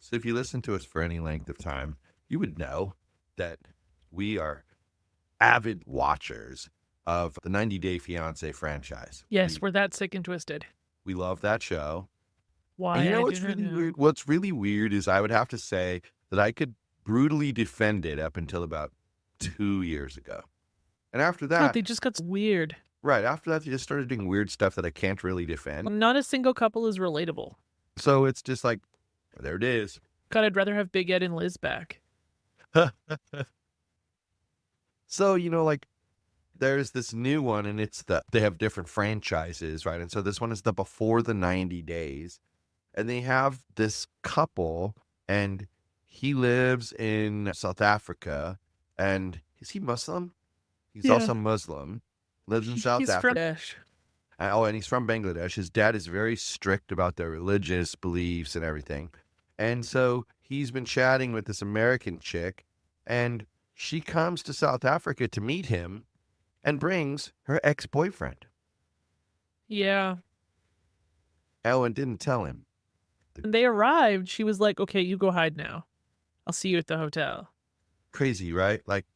So if you listen to us for any length of time, you would know that we are avid watchers of the 90 Day Fiance franchise. Yes, we're that sick and twisted. We love that show. Why, And you know I what's do not really know. weird? What's really weird is I would have to say that I could brutally defend it up until about 2 years ago. And after God, that, they just got weird. right, after that, they just started doing weird stuff that I can't really defend. Not a single couple is relatable. So it's just like, there it is. God, I'd rather have Big Ed and Liz back. So, like, there's this new one, and they have different franchises, right? And so this one is the Before the 90 Days. And they have this couple, and he lives in South Africa. And is he Muslim? He's also Muslim. Lives in South Africa. He's from Dash. And he's from Bangladesh. His dad is very strict about their religious beliefs and everything. And so he's been chatting with this American chick, and she comes to South Africa to meet him and brings her ex-boyfriend. Yeah. Ellen didn't tell him. When they arrived, she was like, okay, you go hide now. I'll see you at the hotel. Crazy, right? Like,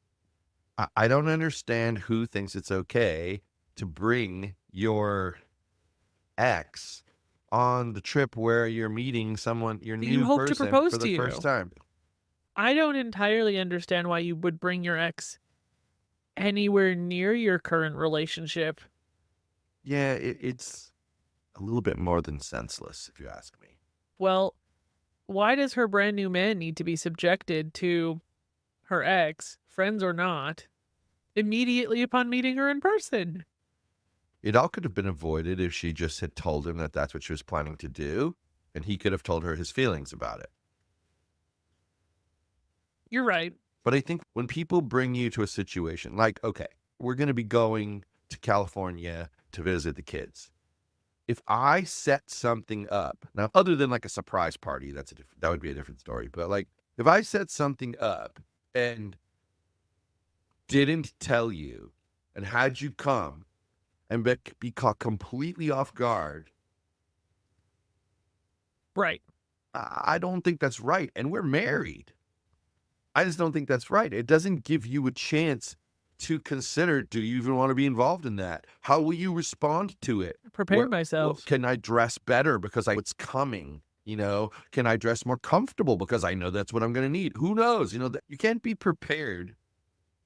I don't understand who thinks it's okay to bring your ex on the trip where you're meeting someone, your new hope to person propose for the to first you. time. I don't entirely understand why you would bring your ex anywhere near your current relationship. Yeah, it's a little bit more than senseless, if you ask me. Well, why does her brand new man need to be subjected to her ex, friends or not, immediately upon meeting her in person? It all could have been avoided if she just had told him that that's what she was planning to do, and he could have told her his feelings about it. You're right. But I think when people bring you to a situation like, okay, we're going to be going to California to visit the kids. If I set something up, now other than like a surprise party, that would be a different story. But like, if I set something up and didn't tell you and had you come and be caught completely off guard, right? I don't think that's right. And we're married. I just don't think that's right. It doesn't give you a chance to consider, do you even want to be involved in that? How will you respond to it? Prepare myself. Can I dress better because it's coming? Can I dress more comfortable because I know that's what I'm going to need? Who knows? You can't be prepared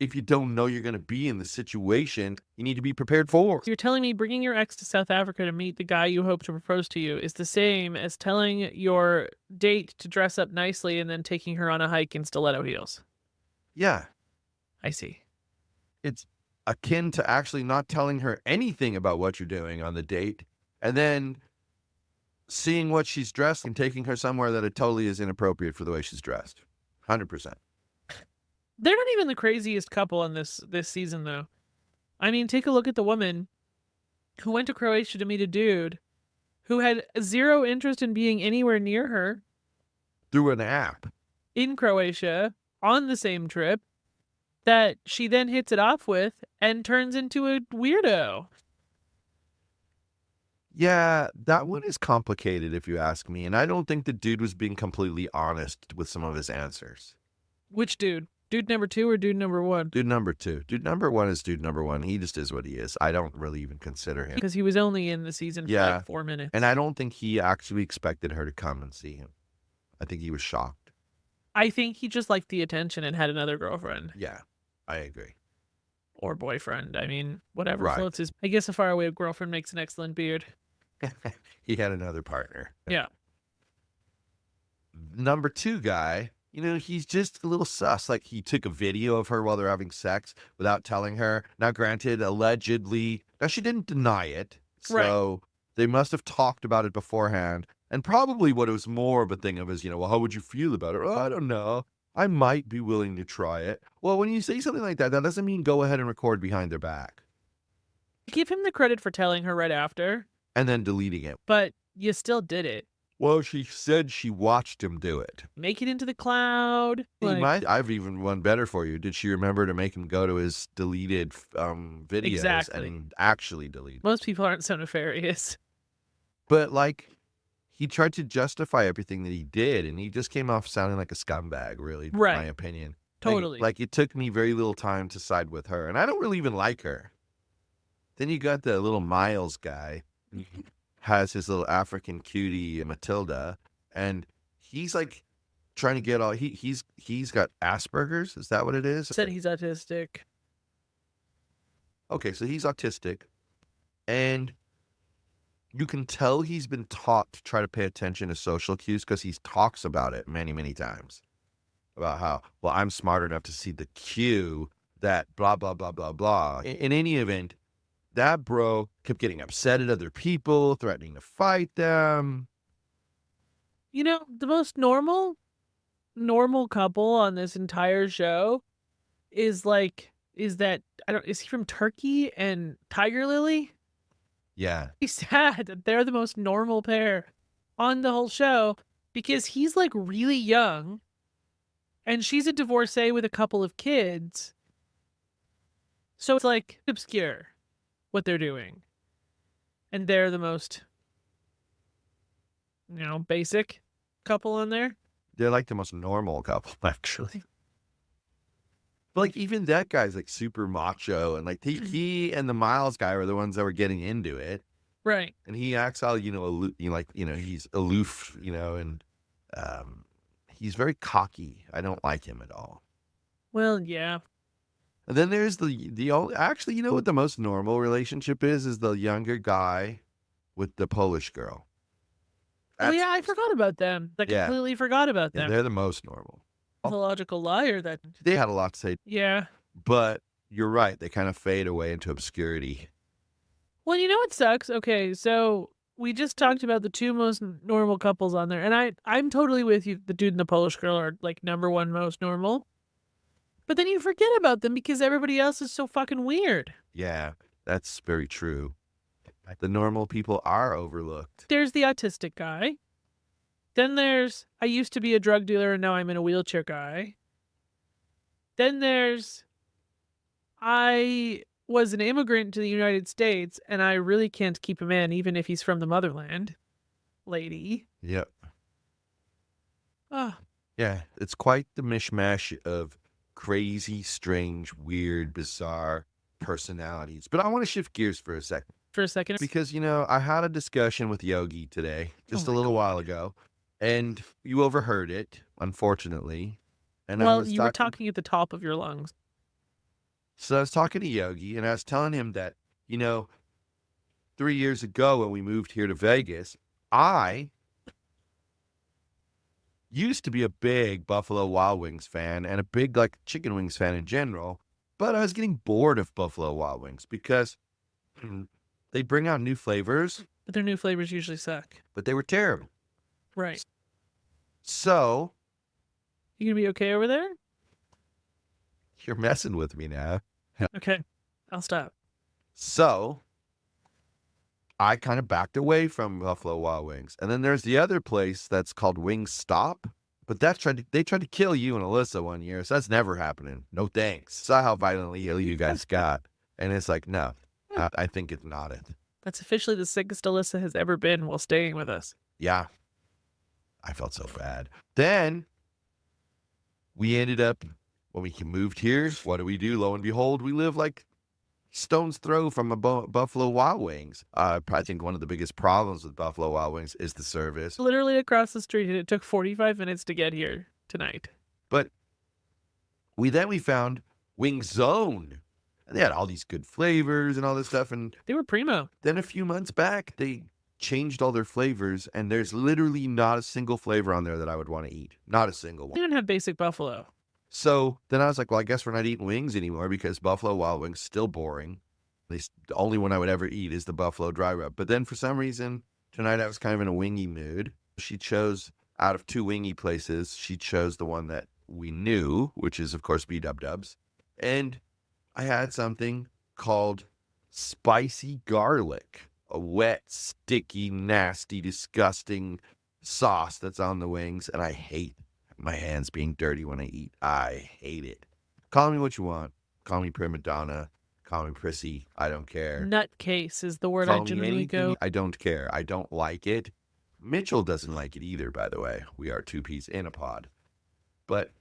if you don't know you're going to be in the situation you need to be prepared for. You're telling me bringing your ex to South Africa to meet the guy you hope to propose to you is the same as telling your date to dress up nicely and then taking her on a hike in stiletto heels? Yeah. I see. It's akin to actually not telling her anything about what you're doing on the date and then seeing what she's dressed and taking her somewhere that it totally is inappropriate for the way she's dressed. 100%. They're not even the craziest couple in this season, though. I mean, take a look at the woman who went to Croatia to meet a dude who had zero interest in being anywhere near her. Through an app. In Croatia, on the same trip, that she then hits it off with and turns into a weirdo. Yeah, that one is complicated if you ask me. And I don't think the dude was being completely honest with some of his answers. Which dude? Dude number 2 or dude number 1? Dude number 2. Dude number 1 is dude number 1. He just is what he is. I don't really even consider him. Because he was only in the season for like 4 minutes. And I don't think he actually expected her to come and see him. I think he was shocked. I think he just liked the attention and had another girlfriend. Yeah, I agree. Or boyfriend. I mean, whatever Right. floats his... I guess a faraway girlfriend makes an excellent beard. He had another partner. Yeah. Number 2 guy, he's just a little sus. Like, he took a video of her while they're having sex without telling her. Now, granted, allegedly, now she didn't deny it. So They must have talked about it beforehand. And probably what it was more of a thing of is, well, how would you feel about it? Oh, I don't know. I might be willing to try it. Well, when you say something like that, that doesn't mean go ahead and record behind their back. Give him the credit for telling her right after. And then deleting it. But you still did it. Well, she said she watched him do it. Make it into the cloud. I've even one better for you. Did she remember to make him go to his deleted videos and actually delete? Most people aren't so nefarious. But like, he tried to justify everything that he did, and he just came off sounding like a scumbag, really, in Right. my opinion. Totally. Like, it took me very little time to side with her, and I don't really even like her. Then you got the little Miles guy, has his little African cutie Matilda, and he's like trying to get all he's got Asperger's. Is that what it is? Said he's autistic. Okay, so he's autistic, and you can tell he's been taught to try to pay attention to social cues because he talks about it many, many times. About how, well, I'm smart enough to see the cue that blah, blah, blah, blah, blah. In any event, that bro kept getting upset at other people, threatening to fight them. You know, the most normal couple on this entire show is that is he from Turkey and Tiger Lily? Yeah. He's sad that they're the most normal pair on the whole show because he's like really young and she's a divorcee with a couple of kids. So it's like obscure what they're doing. And they're the most, basic couple on there. They're like the most normal couple, actually. But like even that guy's like super macho, and like he and the Miles guy were the ones that were getting into it. Right. And he acts all, he's aloof, and he's very cocky. I don't like him at all. Well, yeah. And then there's actually, you know what the most normal relationship is the younger guy with the Polish girl. Yeah, I forgot about them. I completely forgot about them. They're the most normal. Pathological liar that they had a lot to say. Yeah. But you're right. They kind of fade away into obscurity. Well, you know what sucks? Okay, so we just talked about the two most normal couples on there, and I'm totally with you. The dude and the Polish girl are like number one most normal. But then you forget about them because everybody else is so fucking weird. Yeah, that's very true. The normal people are overlooked. There's the autistic guy. Then there's, I used to be a drug dealer and now I'm in a wheelchair guy. Then there's, I was an immigrant to the United States and I really can't keep a man even if he's from the motherland. Lady. Yep. Oh. Yeah, it's quite the mishmash of crazy, strange, weird, bizarre personalities. But I want to shift gears for a second. Because, I had a discussion with Yogi today, just a little while ago, and you overheard it, unfortunately. And you were talking at the top of your lungs. So I was talking to Yogi, and I was telling him that, 3 years ago when we moved here to Vegas, I used to be a big Buffalo Wild Wings fan and a big, chicken wings fan in general, but I was getting bored of Buffalo Wild Wings because they bring out new flavors. But their new flavors usually suck. But they were terrible. Right. So. You gonna be okay over there? You're messing with me now. Okay. I'll stop. So. I kind of backed away from Buffalo Wild Wings. And then there's the other place that's called Wingstop. But they tried to kill you and Alyssa one year. So that's never happening. No thanks. Saw how violently ill you guys got. And it's like, no. I think it's not it. That's officially the sickest Alyssa has ever been while staying with us. Yeah. I felt so bad. Then we ended up, when we moved here, what do? Lo and behold, we live like stone's throw from a Buffalo Wild Wings. I think one of the biggest problems with Buffalo Wild Wings is the service. Literally across the street, and it took 45 minutes to get here tonight. But we found Wing Zone. And they had all these good flavors and all this stuff. And they were primo. Then a few months back, they changed all their flavors. And there's literally not a single flavor on there that I would want to eat. Not a single one. They didn't have basic buffalo. So then I was like, well, I guess we're not eating wings anymore because Buffalo Wild Wings still boring. The only one I would ever eat is the Buffalo Dry Rub. But then for some reason, tonight I was kind of in a wingy mood. She chose, out of two wingy places, she chose the one that we knew, which is, of course, B-Dub-Dubs. And I had something called spicy garlic, a wet, sticky, nasty, disgusting sauce that's on the wings, and I hate my hands being dirty when I eat. I hate it. Call me what you want. Call me prima donna. Call me prissy. I don't care. Nutcase is the word I generally go. I don't care. I don't like it. Mitchell doesn't like it either, by the way. We are two peas in a pod. But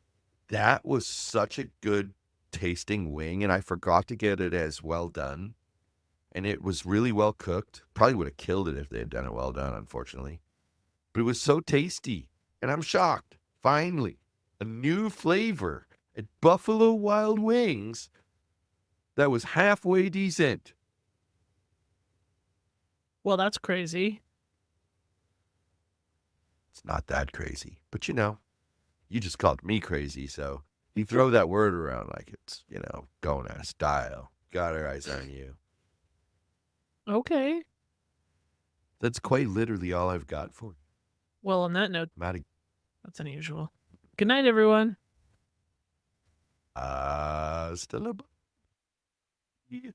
that was such a good tasting wing, and I forgot to get it as well done. And it was really well cooked. Probably would have killed it if they had done it well done, unfortunately. But it was so tasty, and I'm shocked. Finally, a new flavor at Buffalo Wild Wings that was halfway decent. Well, that's crazy. It's not that crazy. But you just called me crazy, so you throw that word around like it's, going out of style. Got our eyes on you. Okay. That's quite literally all I've got for you. Well, on that note, Maddie. that's unusual. Good night, everyone. Still a